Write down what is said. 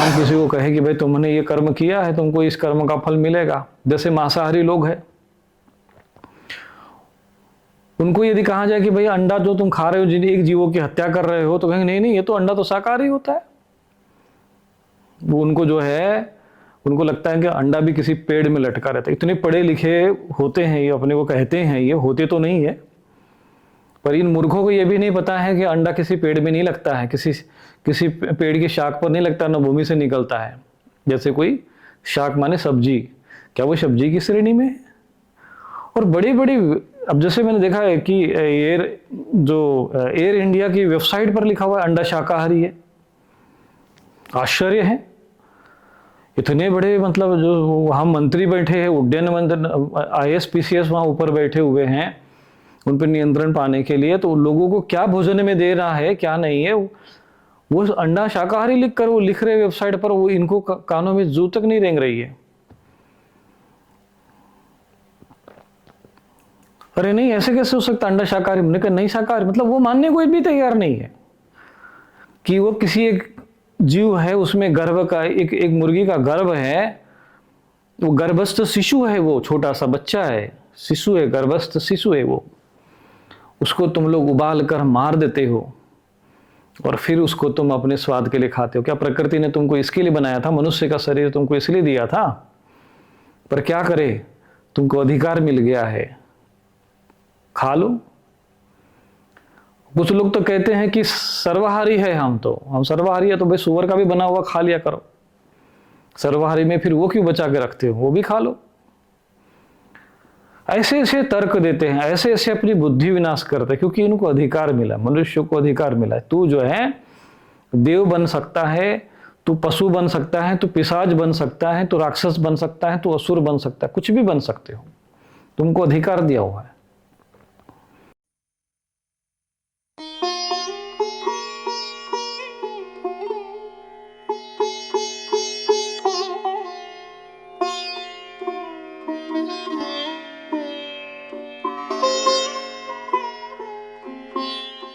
भगवान किसी को कहे कि भाई तुमने ये कर्म किया है, तुमको इस कर्म का फल मिलेगा। जैसे मांसाहारी लोग हैं, उनको यदि कहा जाए कि भाई अंडा जो तुम खा रहे हो, जिन एक जीवों की हत्या कर रहे हो, तो कहेंगे नहीं नहीं, ये तो अंडा तो शाकाहारी होता है। वो उनको जो है, उनको लगता है कि अंडा भी किसी पेड़ में लटका रहता है। इतने पढ़े लिखे होते हैं ये, अपने को कहते हैं, ये होते तो नहीं है, पर इन मूर्खों को ये भी नहीं पता है कि अंडा किसी पेड़ में नहीं लगता है, किसी पेड़ की शाख पर नहीं लगता, न भूमि से निकलता है। जैसे कोई शाक माने सब्जी, क्या वो सब्जी की श्रेणी में है? और बड़ी बड़ी, अब जैसे मैंने देखा है कि एयर इंडिया की वेबसाइट पर लिखा हुआ है अंडा शाकाहारी है। आश्चर्य है, इतने बड़े, मतलब जो वहाँ मंत्री बैठे हैं, उड्डयन मंत्री, ISPCS वहाँ ऊपर बैठे हुए हैं उन पर नियंत्रण पाने के लिए, तो लोगों को क्या भोजन में दे रहा है क्या नहीं है, वो अंडा शाकाहारी लिख कर वो लिख रहे वेबसाइट पर, वो इनको कानों में जू तक नहीं रेंग रही है। अरे नहीं, ऐसे कैसे हो सकता अंडा शाकाहारी? हमने कहा नहीं शाकाहारी, मतलब वो मानने को भी तैयार नहीं है कि वो किसी एक जीव है, उसमें गर्भ का एक मुर्गी का गर्भ है, वो गर्भस्थ शिशु है, वो छोटा सा बच्चा है, शिशु है, गर्भस्थ शिशु है वो, उसको तुम लोग उबाल कर मार देते हो और फिर उसको तुम अपने स्वाद के लिए खाते हो। क्या प्रकृति ने तुमको इसके लिए बनाया था? मनुष्य का शरीर तुमको इसलिए दिया था, पर क्या करे, तुमको अधिकार मिल गया है, खा लो। कुछ लोग तो कहते हैं कि सर्वाहारी है हम सर्वाहारी है, तो भाई सुअर का भी बना हुआ खा लिया करो, सर्वाहारी में फिर वो क्यों बचा के रखते हो, वो भी खा लो। ऐसे ऐसे तर्क देते हैं, ऐसे ऐसे अपनी बुद्धि विनाश करते हैं, क्योंकि इनको अधिकार मिला, मनुष्य को अधिकार मिला। तू जो है देव बन सकता है, तू पशु बन सकता है, तू पिशाच बन सकता है, तू राक्षस बन सकता है, तू असुर बन सकता है, कुछ भी बन सकते हो, तुमको अधिकार दिया हुआ है।